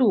2।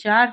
4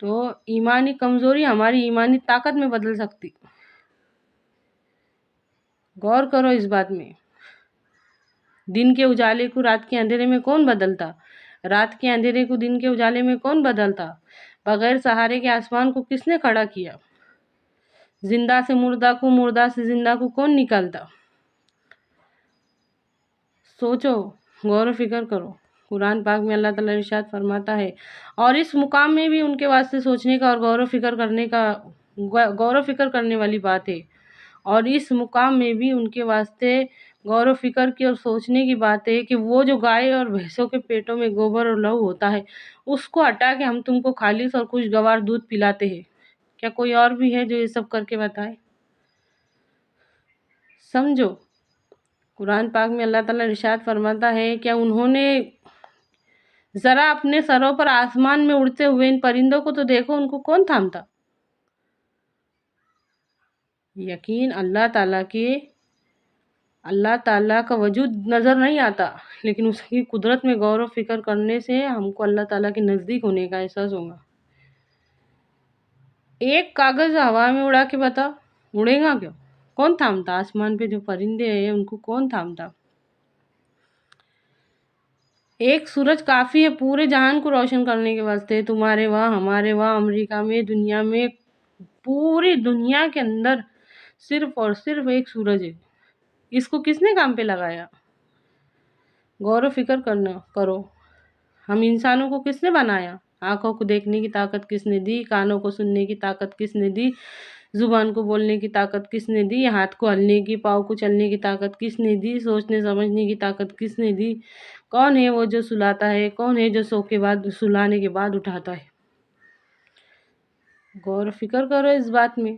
تو ایمانی کمزوری ہماری ایمانی طاقت میں بدل سکتی. غور کرو اس بات میں. دن کے اجالے کو رات کے اندھیرے میں کون بدلتا؟ رات کے اندھیرے کو دن کے اجالے میں کون بدلتا؟ بغیر سہارے کے آسمان کو کس نے کھڑا کیا؟ زندہ سے مردہ کو، مردہ سے زندہ کو کون نکالتا؟ سوچو، غور و فکر کرو. قرآن پاک میں اللہ تعالیٰ ارشاد فرماتا ہے، اور اس مقام میں بھی ان کے واسطے سوچنے کا اور غور و فکر کرنے والی بات ہے. اور اس مقام میں بھی ان کے واسطے غور و فکر کی اور سوچنے کی بات ہے کہ وہ جو گائے اور بھینسوں کے پیٹوں میں گوبر اور لہو ہوتا ہے، اس کو ہٹا کے ہم تم کو خالص اور خوشگوار دودھ پلاتے ہیں. کیا کوئی اور بھی ہے جو یہ سب کر کے بتائے؟ سمجھو. قرآن پاک میں اللہ تعالیٰ ارشاد فرماتا ہے، کیا انہوں نے ذرا اپنے سروں پر آسمان میں اڑتے ہوئے ان پرندوں کو تو دیکھو، ان کو کون تھامتا؟ یقین اللہ تعالیٰ کا وجود نظر نہیں آتا، لیکن اس کی قدرت میں غور و فکر کرنے سے ہم کو اللہ تعالیٰ کے نزدیک ہونے کا احساس ہوگا. ایک کاغذ ہوا میں اڑا کے بتا، اڑے گا کیوں؟ کون تھامتا؟ آسمان پہ جو پرندے ہیں ان کو کون تھامتا؟ ایک سورج کافی ہے پورے جہان کو روشن کرنے کے واسطے. تمہارے وہاں، ہمارے وہاں، امریکہ میں، دنیا میں، پوری دنیا کے اندر صرف اور صرف ایک سورج ہے. اس کو کس نے کام پہ لگایا؟ غور و فکر کرو. ہم انسانوں کو کس نے بنایا؟ آنکھوں کو دیکھنے کی طاقت کس نے دی؟ کانوں کو سننے کی طاقت کس نے دی؟ زبان کو بولنے کی طاقت کس نے دی؟ ہاتھ کو ہلنے کی، پاؤں کو چلنے کی طاقت کس نے دی؟ سوچنے سمجھنے کی طاقت کس نے دی؟ کون ہے وہ جو سلاتا ہے؟ کون ہے جو سلانے کے بعد اٹھاتا ہے؟ غور و فکر کرو اس بات میں.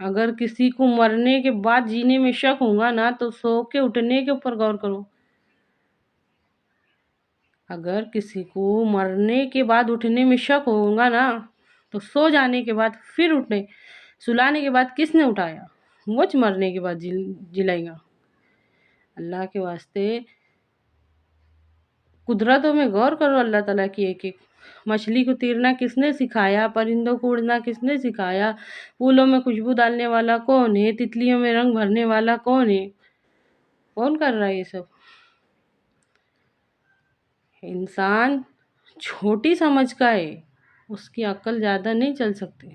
اگر کسی کو مرنے کے بعد جینے میں شک ہوگا نا تو سو کے اٹھنے کے اوپر غور کرو. اگر کسی کو مرنے کے بعد اٹھنے میں شک ہوگا نا تو سو جانے کے بعد پھر اٹھنے، سلانے کے بعد کس نے اٹھایا؟ مجھ مرنے کے بعد جلائے گا. اللہ کے واسطے قدرتوں میں غور کرو. اللہ تعالیٰ کی ایک ایک. مچھلی کو تیرنا کس نے سکھایا؟ پرندوں کو اڑنا کس نے سکھایا؟ پھولوں میں خوشبو ڈالنے والا کون ہے؟ تتلیوں میں رنگ بھرنے والا کون ہے؟ کون کر رہا ہے یہ سب؟ انسان چھوٹی سمجھ کا ہے، اس کی عقل زیادہ نہیں چل سکتی.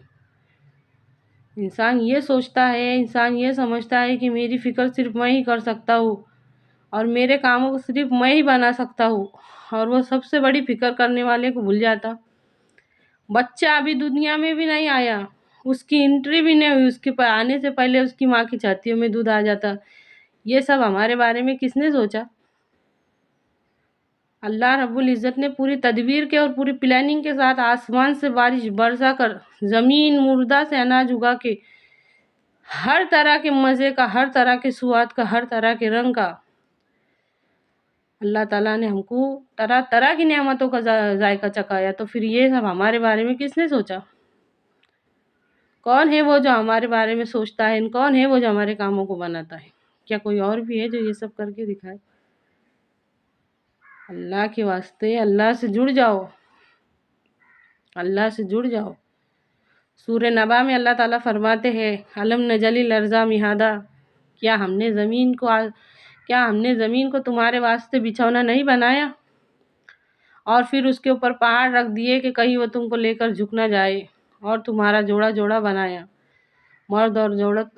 انسان یہ سوچتا ہے، انسان یہ سمجھتا ہے کہ میری فکر صرف میں ہی کر سکتا ہوں اور میرے کاموں کو صرف میں ہی بنا سکتا ہوں، اور وہ سب سے بڑی فکر کرنے والے کو بھول جاتا. بچہ ابھی دنیا میں بھی نہیں آیا، اس کی انٹری بھی نہیں ہوئی، اس کے آنے سے پہلے اس کی ماں کی چھاتیوں میں دودھ آ جاتا. یہ سب ہمارے بارے میں کس نے سوچا؟ اللہ رب العزت نے پوری تدبیر کے اور پوری پلاننگ کے ساتھ آسمان سے بارش برسا کر، زمین مردہ سے اناج اگا کے، ہر طرح کے مزے کا، ہر طرح کے سواد کا، ہر طرح کے رنگ کا، اللہ تعالیٰ نے ہم کو طرح طرح کی نعمتوں کا ذائقہ چکھایا. تو پھر یہ سب ہمارے بارے میں کس نے سوچا؟ کون ہے وہ جو ہمارے بارے میں سوچتا ہے؟ کون ہے وہ جو ہمارے کاموں کو بناتا ہے؟ کیا کوئی اور بھی ہے جو یہ سب کر کے دکھائے؟ اللہ کے واسطے اللہ سے جڑ جاؤ. اللہ سے جڑ جاؤ. سورہ نبا میں اللہ تعالیٰ فرماتے ہیں، الم نجعل الارض مہادا، کیا ہم نے زمین کو تمہارے واسطے بچھونا نہیں بنایا، اور پھر اس کے اوپر پہاڑ رکھ دیے کہ کہیں وہ تم کو لے کر جھک نہ جائے، اور تمہارا جوڑا جوڑا بنایا، مرد اور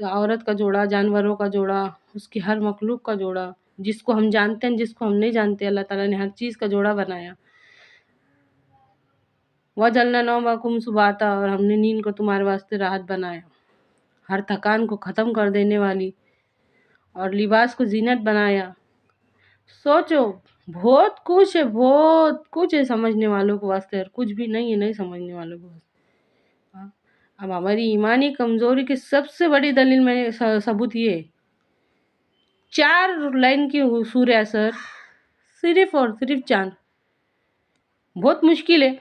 عورت کا جوڑا، جانوروں کا جوڑا، اس کی ہر مخلوق کا جوڑا، جس کو ہم جانتے ہیں جس کو ہم نہیں جانتے، اللہ تعالیٰ نے ہر چیز کا جوڑا بنایا. وَجَعَلْنَا نَوْمَكُمْ سُبَاتًا، اور ہم نے نیند کو تمہارے واسطے راحت بنایا، ہر تھکان کو ختم کر دینے والی، اور لباس کو زینت بنایا. سوچو، بہت کچھ ہے سمجھنے والوں کو واسطے، اور کچھ بھی نہیں ہے نہیں سمجھنے والوں کو واسطے. اب ہماری ایمانی کمزوری کی سب سے بڑی دلیل میں ثبوت یہ ہے، 4 لائن کی سورہ اثر، صرف اور صرف 4. بہت مشکل ہے.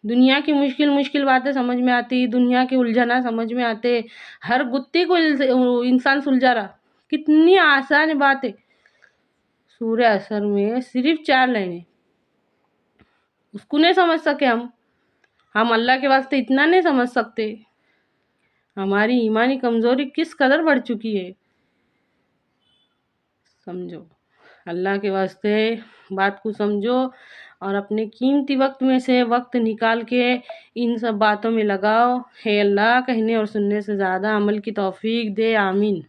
دنیا کی مشکل باتیں سمجھ میں آتی، دنیا کے الجھنا سمجھ میں آتے، ہر گتی کو انسان سلجھا رہا. کتنی آسان بات ہے. سورہ اثر میں صرف 4 لائنیں، اس کو نہیں سمجھ سکے ہم. ہم اللہ کے واسطے اتنا نہیں سمجھ سکتے؟ ہماری ایمانی کمزوری کس قدر بڑھ چکی ہے، سمجھو، اللہ کے واسطے بات کو سمجھو اور اپنے قیمتی وقت میں سے وقت نکال کے ان سب باتوں میں لگاؤ۔ ہے اللہ کہنے اور سننے سے زیادہ عمل کی توفیق دے، آمین۔